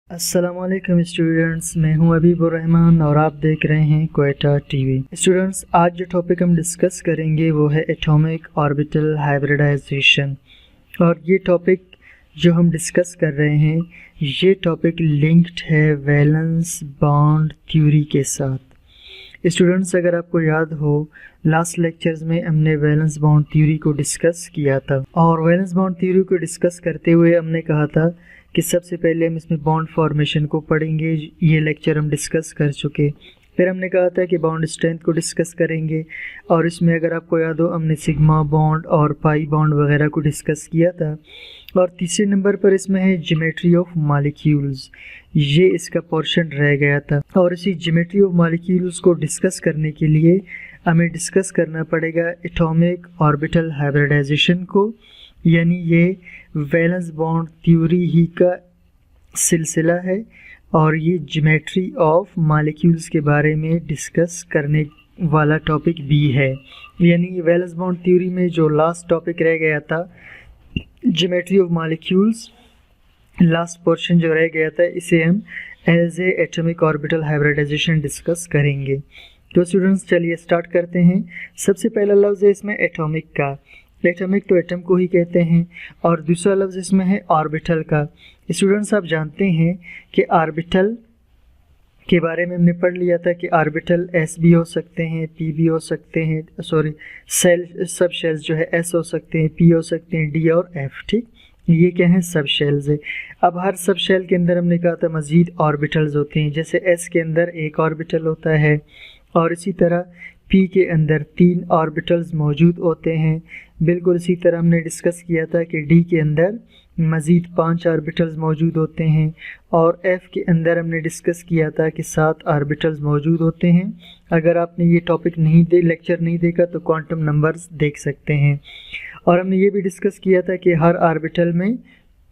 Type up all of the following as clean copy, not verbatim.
अस्सलामुअलैकुम स्टूडेंट्स, मैं हूं अबीबुर रहमान और आप देख रहे हैं क्वेटा टीवी। स्टूडेंट्स, आज जो टॉपिक हम डिस्कस करेंगे वो है एटॉमिक ऑर्बिटल हाइब्रिडाइजेशन। और ये टॉपिक जो हम डिस्कस कर रहे हैं ये टॉपिक लिंक्ड है वैलेंस बॉन्ड थ्योरी के साथ। स्टूडेंट्स, अगर आपको याद हो लास्ट लेक्चर्स में हमने वैलेंस बॉन्ड थ्योरी को डिस्कस किया था और वैलेंस बॉन्ड थ्योरी को डिस्कस करते हुए हमने कहा था कि सबसे पहले हम इसमें बॉन्ड फॉर्मेशन को पढ़ेंगे। ये लेक्चर हम डिस्कस कर चुके। फिर हमने कहा था कि बॉन्ड स्ट्रेंथ को डिस्कस करेंगे और इसमें अगर आपको याद हो हमने सिग्मा बॉन्ड और पाई बॉन्ड वगैरह को डिस्कस किया था। और तीसरे नंबर पर इसमें है ज्योमेट्री ऑफ मॉलिक्यूल्स, ये इसका पोर्शन रह गया था। और इसी ज्योमेट्री ऑफ मॉलिक्यूल्स को डिस्कस करने के लिए हमें डिस्कस करना पड़ेगा एटॉमिक ऑर्बिटल हाइब्रिडाइजेशन को, यानी ये वैलेंस बॉन्ड थ्योरी ही का सिलसिला है और ये ज्योमेट्री ऑफ मॉलिक्यूल्स के बारे में डिस्कस करने वाला टॉपिक भी है। यानी वैलेंस बॉन्ड थ्योरी में जो लास्ट टॉपिक रह गया था geometry of molecules, last portion जो रह गया था, इसे हम as a atomic orbital hybridization discuss करेंगे। तो स्टूडेंट्स चलिए स्टार्ट करते हैं। सबसे पहला लफ्ज़ है इसमें एटॉमिक का। एटॉमिक तो एटम को ही कहते हैं और दूसरा लफ्ज़ इसमें है ऑर्बिटल का। स्टूडेंट्स, आप जानते हैं कि ऑर्बिटल के बारे में हमने पढ़ लिया था कि ऑर्बिटल एस भी हो सकते हैं, पी भी हो सकते हैं, सेल सब शेल्स जो है एस हो सकते हैं, पी हो सकते हैं, डी और एफ। ठीक, ये क्या है? सब शेल्स है। अब हर सब शेल के अंदर हमने कहा था मज़ीद ऑर्बिटल्स होते हैं, जैसे एस के अंदर एक ऑर्बिटल होता है और इसी तरह पी के अंदर 3 ऑर्बिटल्स मौजूद होते हैं। बिल्कुल इसी तरह हमने डिस्कस किया था कि डी के अंदर मज़ीद 5 ऑर्बिटल्स मौजूद होते हैं और एफ़ के अंदर हमने डिस्कस किया था कि 7 ऑर्बिटल्स मौजूद होते हैं। अगर आपने ये टॉपिक लेक्चर नहीं देखा तो क्वांटम नंबर्स देख सकते हैं। और हमने ये भी डिस्कस किया था कि हर ऑर्बिटल में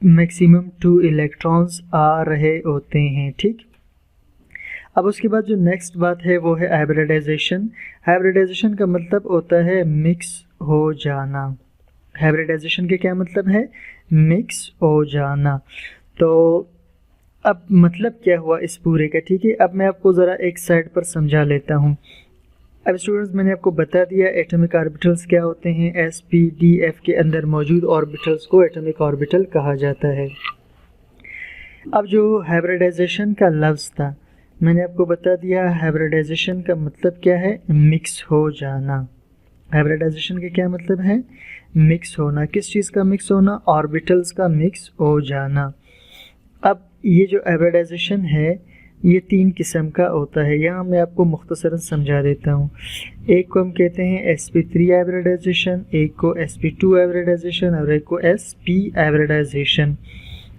मैक्सिमम 2 इलेक्ट्रॉन्स आ रहे होते हैं। ठीक, अब उसके बाद जो नेक्स्ट बात है वो है हाइब्रिडाइजेशन। हाइब्रिडाइजेशन का मतलब होता है मिक्स हो जाना। हाइब्रिडाइजेशन के क्या मतलब है? मिक्स हो जाना। तो अब मतलब क्या हुआ इस पूरे का? ठीक है, अब मैं आपको ज़रा एक साइड पर समझा लेता हूँ। अब स्टूडेंट्स, मैंने आपको बता दिया एटॉमिक ऑर्बिटल्स क्या होते हैं। एस पी डी एफ के अंदर मौजूद ऑर्बिटल्स को एटॉमिक ऑर्बिटल कहा जाता है। अब जो हाइब्रिडाइजेशन का लफ्ज़ था मैंने आपको बता दिया, हाइब्रिडाइजेशन का मतलब क्या है? मिक्स हो जाना। हाइब्रिडाइजेशन का क्या मतलब है? मिक्स होना। किस चीज़ का मिक्स होना? ऑर्बिटल्स का मिक्स हो जाना। अब ये जो हाइब्रिडाइजेशन है ये 3 किस्म का होता है। यहाँ मैं आपको मुख्तसरन समझा देता हूँ। एक को हम कहते हैं sp3 हाइब्रिडाइजेशन, एक को sp2 हाइब्रिडाइजेशन और एक को sp हाइब्रिडाइजेशन।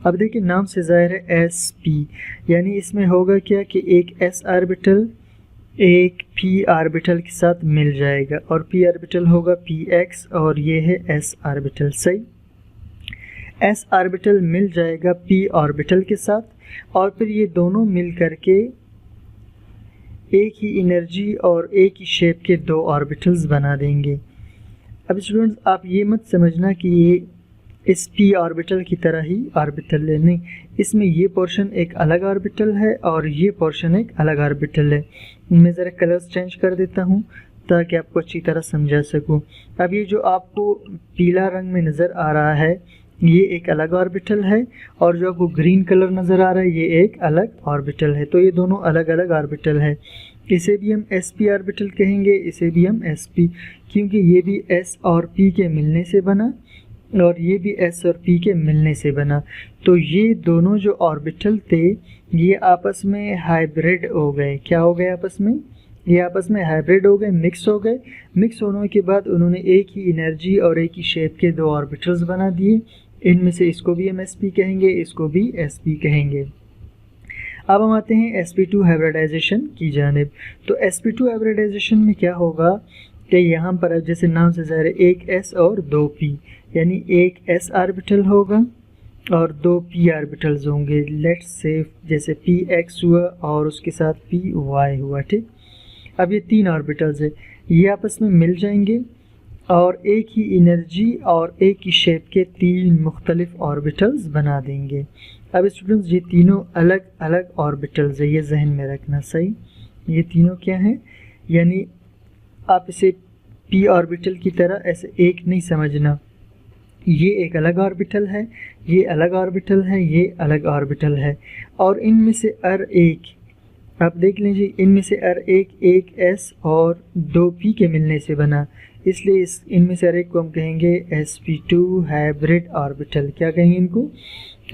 अब देखिए नाम से ज़ाहिर है sp, यानी इसमें होगा क्या कि एक s ऑर्बिटल एक p ऑर्बिटल के साथ मिल जाएगा और p ऑर्बिटल होगा px और ये है s ऑर्बिटल। सही, s ऑर्बिटल मिल जाएगा p ऑर्बिटल के साथ और फिर ये दोनों मिल करके एक ही एनर्जी और एक ही शेप के 2 ऑर्बिटल्स बना देंगे। अब स्टूडेंट्स, आप ये मत समझना कि ये इस p ऑर्बिटल की तरह ही ऑर्बिटल है, नहीं। इसमें ये पोर्शन एक अलग ऑर्बिटल है और ये पोर्शन एक अलग ऑर्बिटल है। मैं ज़रा कलर्स चेंज कर देता हूँ ताकि आपको अच्छी तरह समझा सकूँ। अब ये जो आपको पीला रंग में नज़र आ रहा है ये एक अलग ऑर्बिटल है और जो आपको ग्रीन कलर नज़र आ रहा है ये एक अलग ऑर्बिटल है। तो ये दोनों अलग अलग ऑर्बिटल है। इसे भी हम sp ऑर्बिटल कहेंगे, इसे भी हम sp, क्योंकि ये भी s और p के मिलने से बना और ये भी s और p के मिलने से बना। तो ये दोनों जो ऑर्बिटल थे ये आपस में हाइब्रिड हो गए। क्या हो गए आपस में? ये आपस में हाइब्रिड हो गए, मिक्स हो गए। मिक्स होने के बाद उन्होंने एक ही एनर्जी और एक ही शेप के 2 ऑर्बिटल्स बना दिए। इनमें से इसको भी हम sp कहेंगे, इसको भी sp कहेंगे। अब हम आते हैं sp2 हाइब्रिडाइजेशन की जानिब। तो sp2 हाइब्रिडाइजेशन में क्या होगा कि यहाँ पर जैसे नाम से ज़ाहिर है एक s और 2 p, यानी एक s ऑर्बिटल होगा और 2 p ऑर्बिटल्स होंगे। लेट्स से जैसे px हुआ और उसके साथ py हुआ। ठीक, अब ये 3 ऑर्बिटल्स है, ये आपस में मिल जाएंगे और एक ही एनर्जी और एक ही शेप के 3 मुख्तलिफ ऑर्बिटल्स बना देंगे। अब स्टूडेंट्स ये तीनों अलग अलग ऑर्बिटल्स है, ये जहन में रखना सही। ये तीनों क्या हैं, यानी आप इसे p ऑर्बिटल की तरह ऐसे एक नहीं समझना, ये एक अलग ऑर्बिटल है, ये अलग ऑर्बिटल है, ये अलग ऑर्बिटल है, और इनमें से हर एक आप देख लीजिए, इनमें से हर एक s और 2p के मिलने से बना, इसलिए इनमें से हर एक को हम कहेंगे sp2 हाइब्रिड ऑर्बिटल। क्या कहेंगे इनको?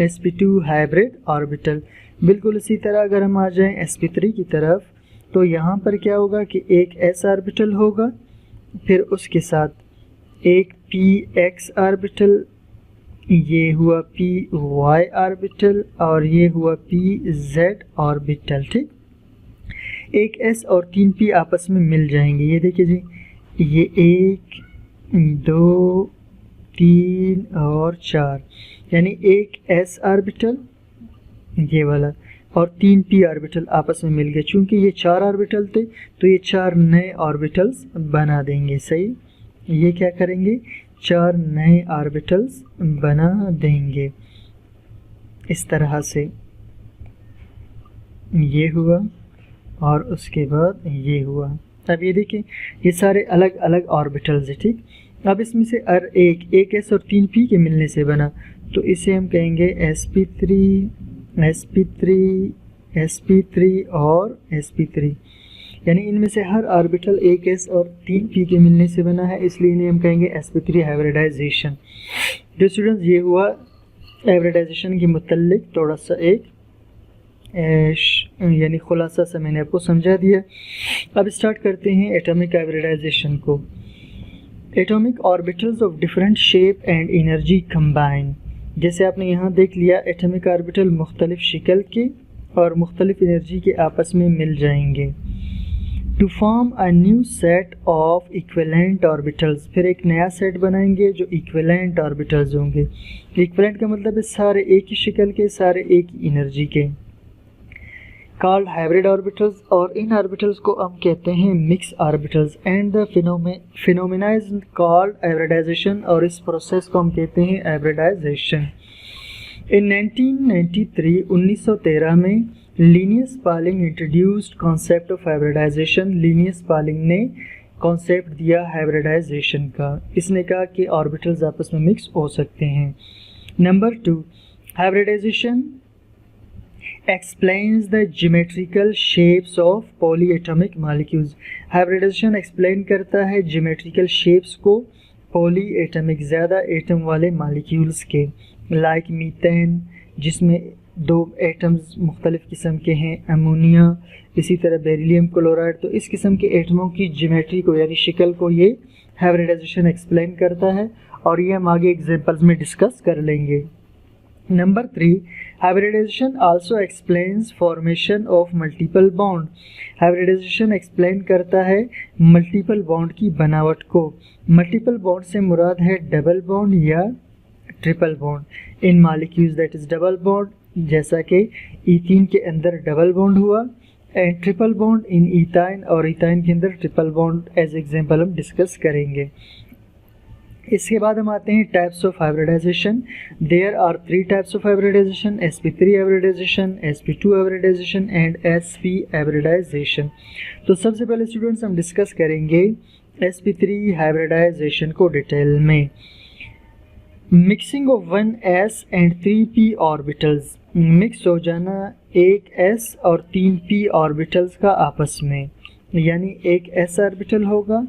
sp2 hybrid orbital. बिल्कुल इसी तरह अगर हम आ जाएं sp3 की तरफ, तो यहाँ पर क्या होगा कि एक s ऑर्बिटल होगा, फिर उसके साथ एक px ऑर्बिटल, ये हुआ py ऑर्बिटल, और ये हुआ pz ऑर्बिटल। ठीक, एक s और 3p आपस में मिल जाएंगे। ये देखिए जी, ये 1 2 3 और 4, यानी एक s ऑर्बिटल ये वाला और 3p ऑर्बिटल आपस में मिल गए। चूंकि ये 4 ऑर्बिटल थे तो ये 4 नए ऑर्बिटल्स बना देंगे। सही, ये क्या करेंगे? 4 नए ऑर्बिटल्स बना देंगे। इस तरह से ये हुआ और उसके बाद ये हुआ। अब ये देखिए, ये सारे अलग अलग ऑर्बिटल्स है। ठीक, अब इसमें से हर एक s और 3p के मिलने से बना, तो इसे हम कहेंगे sp3 sp3 sp3 और sp3, यानी इनमें से हर ऑर्बिटल एक s और 3p के मिलने से बना है, इसलिए इन्हें हम कहेंगे sp3 हाइब्रिडाइजेशन। जो स्टूडेंट्स, ये हुआ हाइब्रिडाइजेशन के मुतल्लिक थोड़ा सा एक यानी खुलासा सा मैंने आपको समझा दिया। अब स्टार्ट करते हैं एटॉमिक हाइब्रिडाइजेशन को। Atomic orbitals of different shape and energy combine. जैसे आपने यहाँ देख लिया, एटॉमिक ऑर्बिटल मुख्तलिफ शक्ल के और मुख्तलिफ एनर्जी के आपस में मिल जाएंगे। To form a new set of equivalent orbitals, फिर एक नया सेट बनाएंगे जो इक्विवेलेंट ऑर्बिटल्स होंगे। इक्विवेलेंट का मतलब है सारे एक ही शक्ल के, सारे एक ही एनर्जी के, कॉल्ड हाइब्रिड ऑर्बिटल्स। और इन ऑर्बिटल्स को हम कहते हैं mix orbitals. And the phenomena is called hybridization, और इस प्रोसेस को हम कहते हैं हाइब्रिडाइजेशन। इन 1913 में Linus Pauling introduced concept of hybridization. Linus Pauling ने कॉन्सेप्ट दिया हाइब्रिडाइजेशन का। इसने कहा कि ऑर्बिटल्स आपस में मिक्स हो सकते हैं। Number 2, hybridization explains the geometrical shapes of polyatomic molecules। Hybridization explain करता है geometrical shapes को polyatomic ज़्यादा एटम वाले molecules के, लाइक मीथेन जिसमें 2 एटम्स मुख्तलिफ़ किस्म के हैं, अमोनिया, इसी तरह बेरिलियम क्लोराइड। तो इस किस्म के एटमों की ज्योमेट्री को यानी शक्ल को ये हाइब्रिडाइजेशन एक्सप्लेन करता है, और ये हम आगे एग्जांपल्स में डिस्कस कर लेंगे। Number 3, hybridization also explains formation of multiple bond. Hybridization explain करता है मल्टीपल बॉन्ड की बनावट को। मल्टीपल बॉन्ड से मुराद है डबल बॉन्ड या triple bond in molecules, that is double bond, जैसा कि ईथीन के अंदर डबल बॉन्ड हुआ, and triple bond in ethyne, और ईथाइन के अंदर ट्रिपल बॉन्ड एज एग्जाम्पल हम डिस्कस करेंगे। इसके बाद हम आते हैं types of hybridization. There are 3 types of hybridization, sp3 hybridization, sp2 hybridization and sp hybridization. तो सबसे पहले स्टूडेंट्स हम डिस्कस करेंगे sp3 हाइब्रिडाइजेशन को डिटेल में। Mixing of 1s and 3p orbitals, mix हो जाना एक s और 3p ऑर्बिटल्स का आपस में, यानी एक s ऑर्बिटल होगा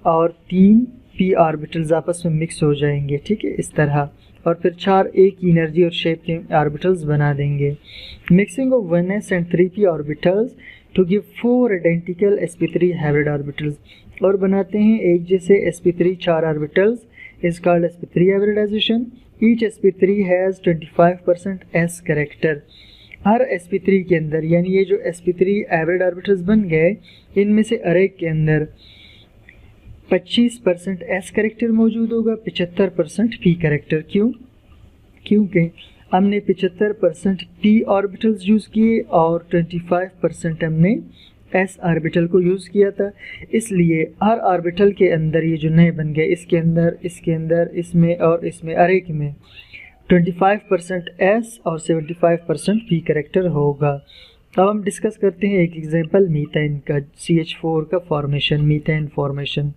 और 3p ऑर्बिटल्स आपस में मिक्स हो जाएंगे। ठीक है, इस तरह, और फिर 4 एक एनर्जी और शेप के ऑर्बिटल्स बना देंगे। Mixing of 1s and 3p orbitals to give 4 identical sp3 hybrid orbitals, और बनाते हैं एक जैसे sp3 4 orbitals, is called sp3 hybridization. Each sp3 has 25% s character. हर sp3 के अंदर, यानी ये जो sp3 हाइब्रिड ऑर्बिटल्स बन गए, इनमें से हर एक के अंदर 25% s कैरेक्टर मौजूद होगा, 75% p कैरेक्टर। क्यों? क्योंकि हमने 75% p ऑर्बिटल्स यूज़ किए और 25% हमने s ऑर्बिटल को यूज़ किया था, इसलिए हर ऑर्बिटल के अंदर ये जो नए बन गए, इसके अंदर, इसके अंदर, इसमें और इसमें, हर एक में 25% S और 75% P करेक्टर होगा। अब हम डिस्कस करते हैं एक एग्जांपल मीथेन का, CH4 का formation, methane formation.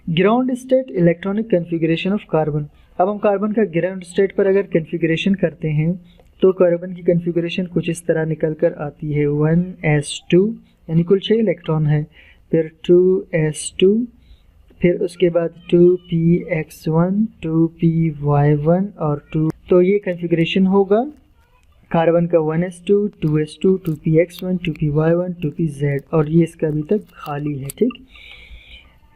Ground state electronic configuration of carbon. अब हम कार्बन का ग्राउंड स्टेट पर अगर कन्फिगरेशन करते हैं तो कार्बन की कन्फिगरेशन कुछ इस तरह निकल कर आती है। 1s2 यानी कुल 6 इलेक्ट्रॉन है, फिर 2s2, फिर उसके बाद 2px1, 2py1 और 2। तो ये कन्फिगरेशन होगा कार्बन का 1s2, 2s2, 2px1, 2py1, 2pz, और ये इसका अभी तक खाली है। ठीक।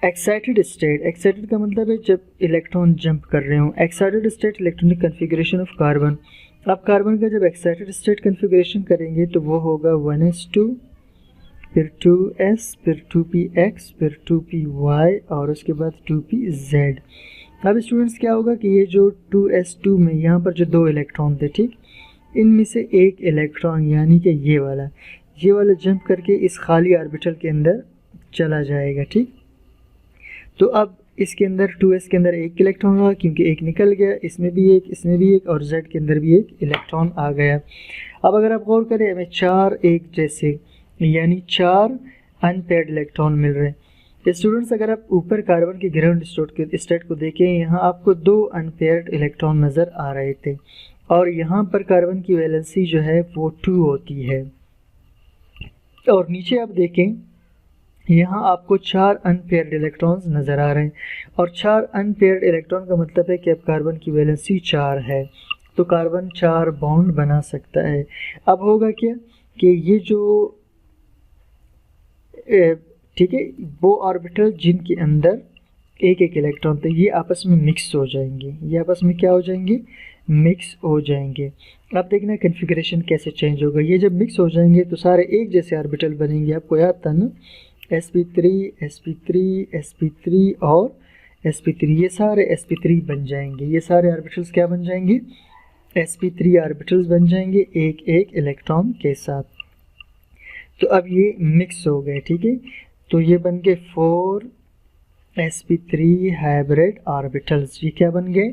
एक्साइटेड स्टेट, एक्साइटेड का मतलब है जब इलेक्ट्रॉन जंप कर रहे हो। Excited state electronic configuration of carbon. अब कार्बन का जब एक्साइटेड स्टेट कन्फिगरेशन करेंगे तो वो होगा 1s2, फिर 2s, फिर 2px, फिर 2py और उसके बाद 2pz। अब स्टूडेंट्स क्या होगा कि ये जो 2s2 में यहाँ पर जो 2 इलेक्ट्रॉन थे, ठीक, इनमें से एक इलेक्ट्रॉन यानी कि ये वाला जंप करके इस खाली ऑर्बिटल के अंदर चला जाएगा। ठीक। तो अब इसके अंदर 2s के अंदर एक इलेक्ट्रॉन होगा क्योंकि एक निकल गया, इसमें भी एक, इसमें भी एक, और z के अंदर भी एक इलेक्ट्रॉन आ गया। अब अगर आप गौर करें हमें 4 एक जैसे यानी 4 अनपेयर्ड इलेक्ट्रॉन मिल रहे हैं। स्टूडेंट्स अगर आप ऊपर कार्बन के ग्राउंड स्टेट को देखें, यहाँ आपको 2 अनपेयर्ड इलेक्ट्रॉन नज़र आ रहे थे और यहाँ पर कार्बन की वैलेंसी जो है वो 2 होती है। और नीचे आप देखें यहाँ आपको 4 अनपेयर्ड इलेक्ट्रॉन्स नज़र आ रहे हैं और 4 अनपेयर्ड इलेक्ट्रॉन का मतलब है कि अब कार्बन की वैलेंसी 4 है, तो कार्बन 4 बॉन्ड बना सकता है। अब होगा क्या कि ये जो ठीक है, वो ऑर्बिटल जिनके अंदर एक एक इलेक्ट्रॉन थे ये आपस में मिक्स हो जाएंगे, ये आपस में क्या हो जाएंगे, मिक्स हो जाएंगे। अब देखना कन्फिगरेशन कैसे चेंज होगा। ये जब मिक्स हो जाएंगे तो सारे एक जैसे ऑर्बिटल बनेंगे। आपको याद था ना, sp3 sp3 sp3 और sp3, ये सारे sp3 बन जाएंगे। ये सारे ऑर्बिटल्स क्या बन जाएंगे, sp3 ऑर्बिटल्स बन जाएंगे एक एक इलेक्ट्रॉन के साथ। तो अब ये मिक्स हो गए। ठीक है, तो ये बन गए 4 sp3 हाइब्रिड ऑर्बिटल्स। ये क्या बन गए,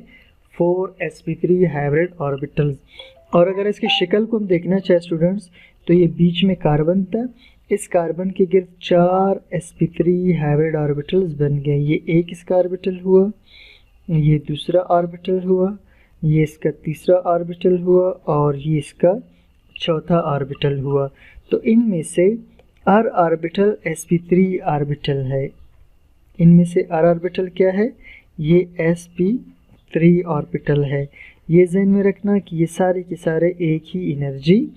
4 sp3 हाइब्रिड ऑर्बिटल्स। और अगर इसकी शक्ल को हम देखना चाहे स्टूडेंट्स तो ये बीच में कार्बन था, इस कार्बन के गिर्द 4 sp3 हाइब्रिड ऑर्बिटल्स बन गए। ये एक इसका ऑर्बिटल हुआ, ये दूसरा ऑर्बिटल हुआ, ये इसका तीसरा ऑर्बिटल हुआ और ये इसका चौथा ऑर्बिटल हुआ। तो इनमें से r ऑर्बिटल sp3 ऑर्बिटल है। इनमें से r ऑर्बिटल क्या है, ये sp3 ऑर्बिटल है। ये ध्यान में रखना कि ये सारे के सारे एक ही एनर्जी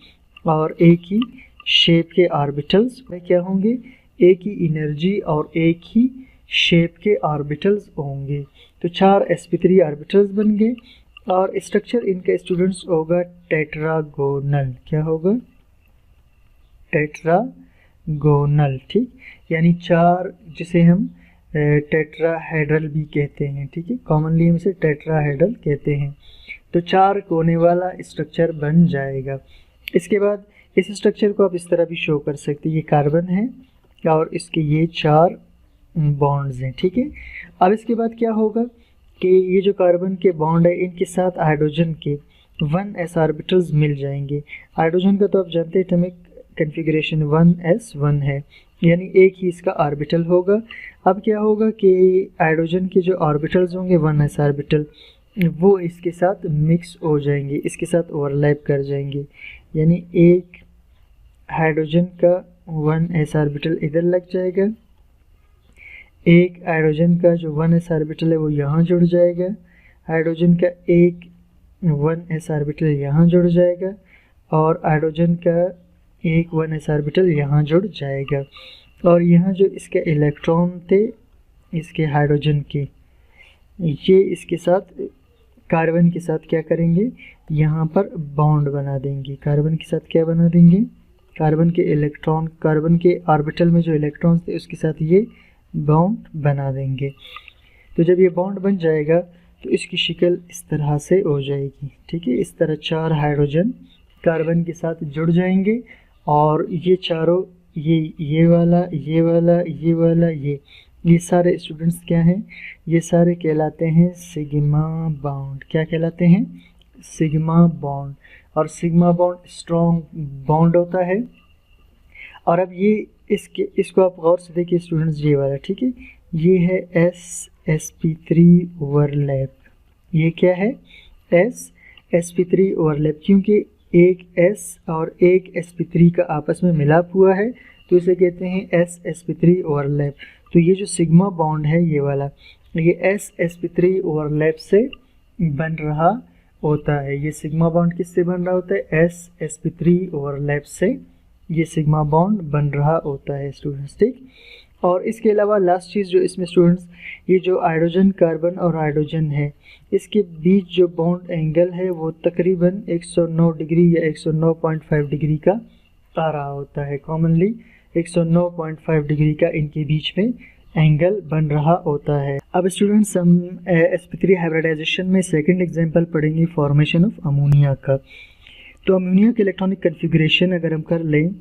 और एक ही शेप के ऑर्बिटल्स क्या होंगे, एक ही एनर्जी और एक ही शेप के ऑर्बिटल्स होंगे। तो 4 sp3 ऑर्बिटल्स बन गए और स्ट्रक्चर इनका स्टूडेंट्स होगा टेट्रागोनल। क्या होगा, टेट्रागोनल। ठीक, यानी 4, जिसे हम टेट्राहेड्रल भी कहते हैं। ठीक है, कॉमनली हम इसे टेट्राहेड्रल कहते हैं। तो 4 कोने वाला स्ट्रक्चर बन जाएगा। इसके बाद इस स्ट्रक्चर को आप इस तरह भी शो कर सकते हैं, ये कार्बन है और इसके ये 4 बॉन्ड्स हैं। ठीक है, अब इसके बाद क्या होगा कि ये जो कार्बन के बॉन्ड है इनके साथ हाइड्रोजन के 1s ऑर्बिटल्स मिल जाएंगे। हाइड्रोजन का तो आप जानते हैं एटॉमिक कन्फिगरेशन 1s1 है, यानी एक ही इसका ऑर्बिटल होगा। अब क्या होगा कि हाइड्रोजन के जो ऑर्बिटल्स होंगे 1s ऑर्बिटल, वो इसके साथ मिक्स हो जाएंगे, इसके साथ ओवरलैप कर जाएंगे। यानी एक हाइड्रोजन का 1s ऑर्बिटल इधर लग जाएगा, एक हाइड्रोजन का जो 1s ऑर्बिटल है वो यहाँ जुड़ जाएगा, हाइड्रोजन का एक 1s ऑर्बिटल यहाँ जुड़ जाएगा और हाइड्रोजन का एक 1s ऑर्बिटल यहाँ जुड़ जाएगा। और यहाँ जो इसके इलेक्ट्रॉन थे इसके हाइड्रोजन के, ये इसके साथ कार्बन के साथ क्या करेंगे, यहाँ पर बॉन्ड बना देंगे। कार्बन के साथ क्या बना देंगे, कार्बन के इलेक्ट्रॉन, कार्बन के ऑर्बिटल में जो इलेक्ट्रॉन्स थे उसके साथ ये बॉन्ड बना देंगे। तो जब ये बॉन्ड बन जाएगा तो इसकी शक्ल इस तरह से हो जाएगी। ठीक है, इस तरह 4 हाइड्रोजन कार्बन के साथ जुड़ जाएंगे और ये चारों, ये वाला, ये वाला, ये वाला, ये सारे स्टूडेंट्स क्या हैं, ये सारे कहलाते हैं सिग्मा बॉन्ड। क्या कहलाते हैं, सिग्मा बॉन्ड, और सिग्मा बॉन्ड स्ट्रॉन्ग बॉन्ड होता है। और अब ये इसको आप गौर से देखिए स्टूडेंट्स, ये वाला, ठीक है, ये है sp3 ओवरलैप। ये क्या है? sp3 ओवरलैप, क्योंकि एक s और एक sp3 का आपस में मिलाप हुआ है तो इसे कहते हैं sp3 ओवरलैप। तो ये जो सिग्मा बॉन्ड है ये वाला, ये sp3 ओवरलैप से बन रहा होता है। ये सिग्मा बॉन्ड किससे बन रहा होता है? sp3 ओवरलैप से ये सिग्मा बॉन्ड बन रहा होता है स्टूडेंट्स, ठीक। और इसके अलावा लास्ट चीज़ जो इसमें स्टूडेंट्स, ये जो हाइड्रोजन कार्बन और हाइड्रोजन है, इसके बीच जो बॉन्ड एंगल है वो तकरीबन 109 डिग्री या 109.5 डिग्री का आ रहा होता है। कॉमनली 109.5 डिग्री का इनके बीच में एंगल बन रहा होता है। अब स्टूडेंट्स हम sp3 हाइब्रिडाइजेशन में सेकंड एग्जांपल पढ़ेंगे फॉर्मेशन ऑफ अमोनिया का। तो अमोनिया के इलेक्ट्रॉनिक कन्फिगरेशन अगर हम कर लें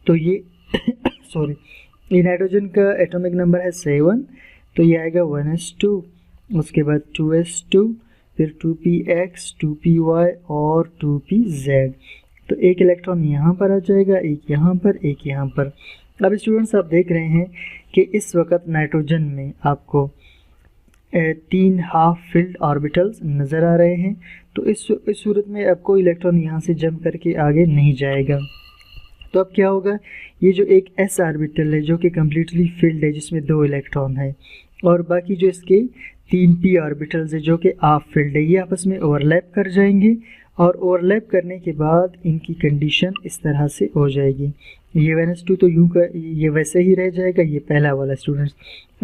तो ये सॉरी, ये नाइट्रोजन का एटॉमिक नंबर है 7, तो ये आएगा 1s2, उसके बाद 2s2, फिर 2px, 2py और 2pz। तो एक इलेक्ट्रॉन यहाँ पर आ जाएगा, एक यहाँ पर, एक यहाँ पर। अब स्टूडेंट्स आप देख रहे हैं कि इस वक्त नाइट्रोजन में आपको 3 हाफ फिल्ड ऑर्बिटल्स नज़र आ रहे हैं। तो इस सूरत में अब कोई इलेक्ट्रॉन यहाँ से जंप करके आगे नहीं जाएगा। तो अब क्या होगा, ये जो एक s ऑर्बिटल है जो कि कम्प्लीटली फिल्ड है जिसमें 2 इलेक्ट्रॉन है, और बाकी जो इसके 3 p ऑर्बिटल्स है जो कि हाफ फिल्ड है, ये आपस में ओवरलैप कर जाएंगे। और ओवरलैप करने के बाद इनकी कंडीशन इस तरह से हो जाएगी, ये 1s2 तो यूँ का ये वैसे ही रह जाएगा, ये पहला वाला स्टूडेंट्स।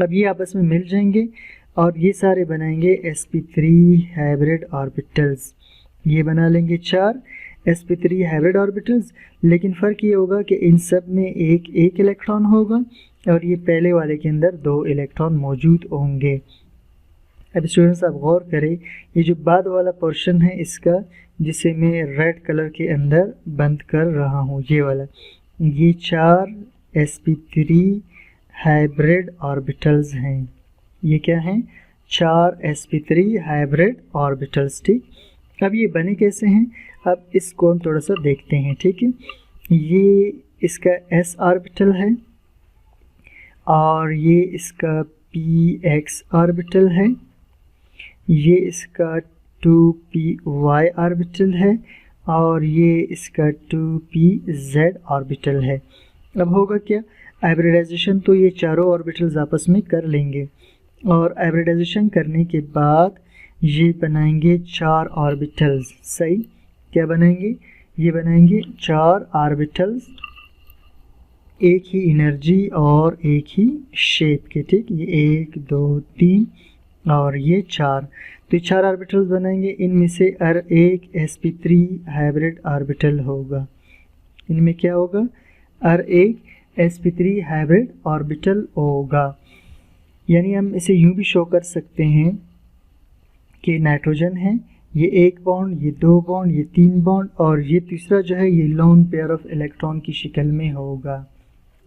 अब ये आपस में मिल जाएंगे और ये सारे बनाएंगे sp3 हाइब्रिड ऑर्बिटल्स। ये बना लेंगे 4 sp3 हाइब्रिड ऑर्बिटल्स, लेकिन फ़र्क ये होगा कि इन सब में एक एक इलेक्ट्रॉन होगा और ये पहले वाले के अंदर 2 इलेक्ट्रॉन मौजूद होंगे। अब स्टूडेंट्स आप गौर करें, ये जो बाद वाला पोर्शन है इसका, जिसे मैं रेड कलर के अंदर बंद कर रहा हूँ, ये वाला, ये 4 sp3 हाइब्रिड ऑर्बिटल्स हैं। ये क्या हैं? 4 sp3 हाइब्रिड ऑर्बिटल्स, ठीक। अब ये बने कैसे हैं, अब इसको हम थोड़ा सा देखते हैं, ठीक है। ये इसका s ऑर्बिटल है और ये इसका px ऑर्बिटल है, ये इसका 2py ऑर्बिटल है और ये इसका 2pz ऑर्बिटल है। अब होगा क्या, हाइब्रिडाइजेशन तो ये चारों ऑर्बिटल्स आपस में कर लेंगे और हाइब्रिडाइजेशन करने के बाद ये बनाएंगे 4 ऑर्बिटल्स। सही, क्या बनाएंगे? ये बनाएंगे 4 ऑर्बिटल्स, एक ही एनर्जी और एक ही शेप के, ठीक। ये 1 2 3 और ये 4, तो 4 ऑर्बिटल्स बनाएंगे। इनमें से हर एक sp3 हाइब्रिड ऑर्बिटल होगा। इनमें क्या होगा? हर एक sp3 हाइब्रिड ऑर्बिटल होगा। यानी हम इसे यूं भी शो कर सकते हैं कि नाइट्रोजन है, ये 1 बॉन्ड, ये 2 बॉन्ड, ये 3 बॉन्ड और ये तीसरा जो है ये लोन पेयर ऑफ इलेक्ट्रॉन की शक्ल में होगा।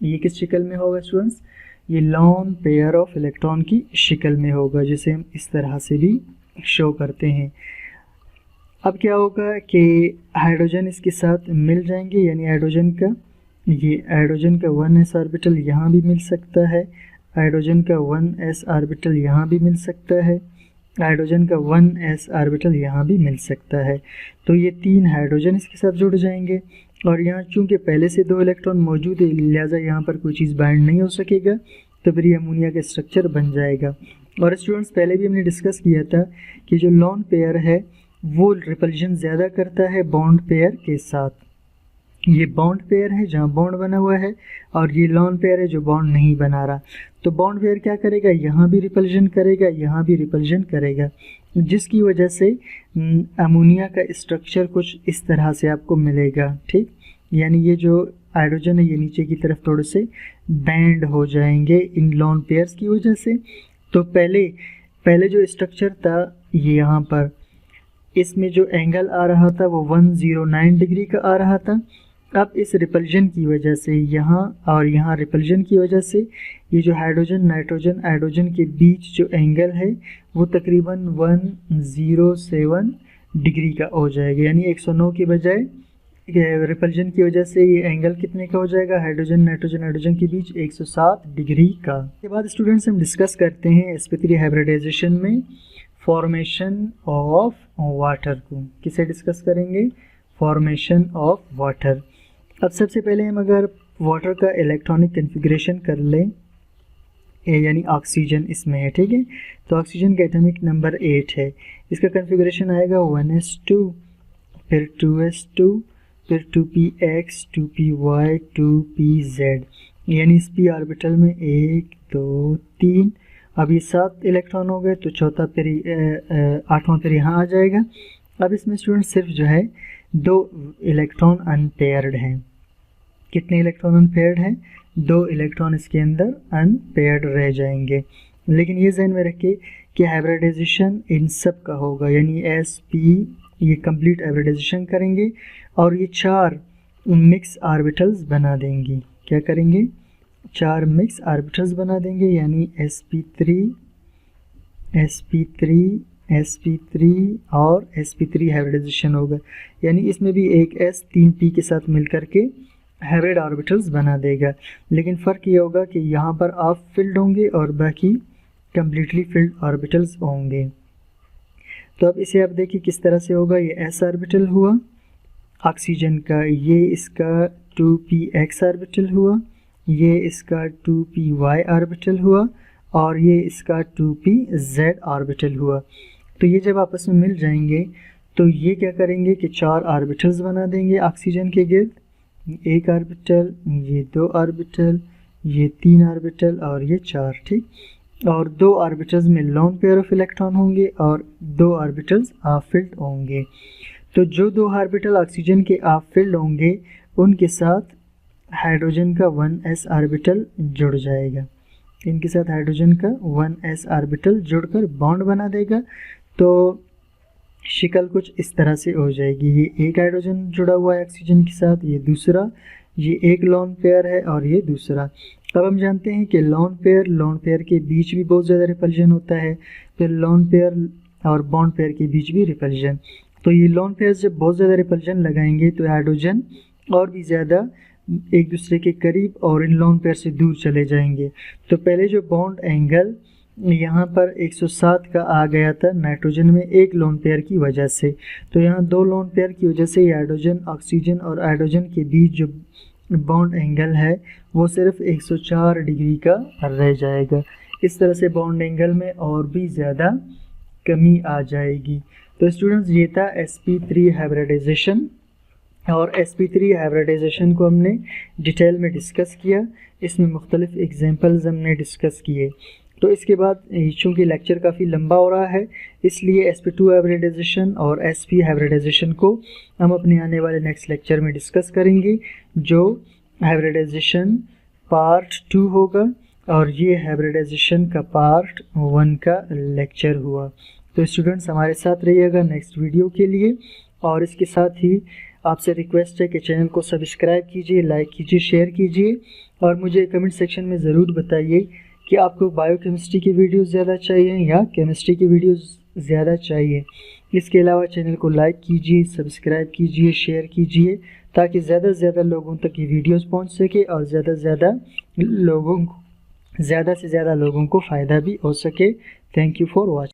ये किस शक्ल में होगा स्टूडेंट्स? ये लोन पेयर ऑफ इलेक्ट्रॉन की शक्ल में होगा, जिसे हम इस तरह से भी शो करते हैं। अब क्या होगा कि हाइड्रोजन इसके साथ मिल जाएंगे, यानी हाइड्रोजन का 1s ऑर्बिटल यहाँ भी मिल सकता है, हाइड्रोजन का 1s ऑर्बिटल यहाँ भी मिल सकता है, हाइड्रोजन का 1s ऑर्बिटल यहाँ भी मिल सकता है। तो ये 3 हाइड्रोजन इसके साथ जुड़ जाएंगे और यहाँ चूँकि पहले से 2 इलेक्ट्रॉन मौजूद है, लिहाजा यहाँ पर कोई चीज़ बाइंड नहीं हो सकेगा, तो फिर ये अमोनिया का स्ट्रक्चर बन जाएगा। और स्टूडेंट्स पहले भी हमने डिस्कस किया था कि जो लोन पेयर है वो रिपल्जन ज़्यादा करता है बॉन्ड पेयर के साथ। ये बॉन्ड पेयर है जहाँ बॉन्ड बना हुआ है और ये लोन पेयर है जो बॉन्ड नहीं बना रहा। तो बॉन्ड पेयर क्या करेगा? यहाँ भी रिपल्जन करेगा, यहाँ भी रिपल्जन करेगा, जिसकी वजह से अमोनिया का स्ट्रक्चर कुछ इस तरह से आपको मिलेगा, ठीक। यानी ये जो हाइड्रोजन है ये नीचे की तरफ थोड़े से बैंड हो जाएंगे इन लोन पेयर्स की वजह से। तो पहले जो स्ट्रक्चर था ये यहाँ पर, इसमें जो एंगल आ रहा था वो 109 डिग्री का आ रहा था। अब इस रिपल्जन की वजह से यहाँ और यहाँ रिपल्जन की वजह से ये जो हाइड्रोजन हाइड्रोजन के बीच जो एंगल है वो तकरीबन 107 डिग्री का हो जाएगा, यानी 109 की बजाय रिपल्जन की वजह से ये एंगल कितने का हो जाएगा, हाइड्रोजन नाइट्रोजन के बीच 107 डिग्री का। इसके बाद स्टूडेंट्स हम डिस्कस करते हैं sp3 हाइब्रिडाइजेशन में फॉर्मेशन ऑफ वाटर को। किसे डिस्कस करेंगे, फॉर्मेशन ऑफ वाटर। अब सबसे पहले हम अगर वाटर का इलेक्ट्रॉनिक कन्फिग्रेशन कर लें, यानी ऑक्सीजन इसमें है, ठीक है, तो ऑक्सीजन का एटॉमिक नंबर 8 है, इसका कन्फिग्रेशन आएगा 1s2, फिर 2s2, फिर 2px, 2py, 2pz, यानी इस p ऑर्बिटल में 1 2 3, अब ये 7 इलेक्ट्रॉन हो गए, तो चौथा फिर 8वां फिर यहाँ आ जाएगा। अब इसमें स्टूडेंट सिर्फ जो है 2 इलेक्ट्रॉन अनपेयर्ड हैं। कितने इलेक्ट्रॉन अनपेयर्ड हैं, 2 इलेक्ट्रॉन इसके अंदर अनपेयर्ड रह जाएंगे। लेकिन ये ध्यान में रखिए कि हाइब्रिडाइजेशन इन सब का होगा, यानी sp ये कंप्लीट हाइब्रिडाइजेशन करेंगे और ये 4 मिक्स ऑर्बिटल्स बना देंगी। क्या करेंगे, 4 मिक्स ऑर्बिटल्स बना देंगे, यानी sp3 और sp3 हाइब्रिडाइजेशन होगा, यानी इसमें भी एक s 3p के साथ मिलकर के हाइब्रिड ऑर्बिटल्स बना देगा। लेकिन फ़र्क ये होगा कि यहाँ पर आप फिल्ड होंगे और बाकी कम्प्लीटली फिल्ड ऑर्बिटल्स होंगे। तो अब इसे आप देखिए किस तरह से होगा, ये s ऑर्बिटल हुआ ऑक्सीजन का, ये इसका 2px ऑर्बिटल हुआ, ये इसका 2py ऑर्बिटल हुआ और ये इसका 2pz ऑर्बिटल हुआ। तो ये जब आपस में मिल जाएंगे तो ये क्या करेंगे कि 4 ऑर्बिटल्स बना देंगे ऑक्सीजन के गिर्द, 1 ऑर्बिटल, ये 2 ऑर्बिटल, ये 3 ऑर्बिटल और ये 4, ठीक। और 2 ऑर्बिटल्स में लोन पेयर ऑफ इलेक्ट्रॉन होंगे और 2 ऑर्बिटल्स ऑफ फील्ड होंगे। तो जो 2 ऑर्बिटल ऑक्सीजन के ऑफ फील्ड होंगे उनके साथ हाइड्रोजन का 1s ऑर्बिटल जुड़ जाएगा, इनके साथ हाइड्रोजन का 1s ऑर्बिटल जुड़कर बॉन्ड बना देगा। तो शिकल कुछ इस तरह से हो जाएगी, ये एक हाइड्रोजन जुड़ा हुआ है ऑक्सीजन के साथ, ये दूसरा, ये एक लोन पेयर है और ये दूसरा। अब हम जानते हैं कि लोन पेयर के बीच भी बहुत ज़्यादा रिपल्जन होता है, फिर लोन पेयर और बॉन्ड पेयर के बीच भी रिपल्जन। तो ये लोन पेयर जब बहुत ज़्यादा रिपल्जन लगाएंगे तो हाइड्रोजन और भी ज़्यादा एक दूसरे के करीब और इन लोन पेयर से दूर चले जाएंगे। तो पहले जो बॉन्ड एंगल यहाँ पर 107 का आ गया था नाइट्रोजन में एक लोन पेयर की वजह से, तो यहाँ 2 लोन पेयर की वजह से हाइड्रोजन ऑक्सीजन और हाइड्रोजन के बीच जो बॉन्ड एंगल है वो सिर्फ 104 डिग्री का रह जाएगा। इस तरह से बॉन्ड एंगल में और भी ज़्यादा कमी आ जाएगी। तो स्टूडेंट्स ये था sp3 हाइब्रिडाइजेशन, और sp3 हाइब्रिडाइजेशन को हमने डिटेल में डिस्कस किया, इसमें मुख्तलिफ एग्जांपल्स हमने डिस्कस किए। तो इसके बाद चूँकि लेक्चर काफ़ी लंबा हो रहा है इसलिए sp2 हाइब्रिडाइजेशन और sp हाइब्रिडाइजेशन को हम अपने आने वाले नेक्स्ट लेक्चर में डिस्कस करेंगे, जो हाइब्रिडाइजेशन पार्ट 2 होगा और ये हाइब्रिडाइजेशन का पार्ट 1 का लेक्चर हुआ। तो स्टूडेंट्स हमारे साथ रहिएगा नेक्स्ट वीडियो के लिए, और इसके साथ ही आपसे रिक्वेस्ट है कि चैनल को सब्सक्राइब कीजिए, लाइक कीजिए, शेयर कीजिए और मुझे कमेंट सेक्शन में ज़रूर बताइए कि आपको बायोकेमिस्ट्री की वीडियोस ज़्यादा चाहिए या केमिस्ट्री की वीडियोस ज़्यादा चाहिए। इसके अलावा चैनल को लाइक कीजिए, सब्सक्राइब कीजिए, शेयर कीजिए ताकि ज़्यादा से ज़्यादा लोगों तक ये वीडियोस पहुंच सके और ज़्यादा से ज़्यादा लोगों को फ़ायदा भी हो सके। Thank you for watching.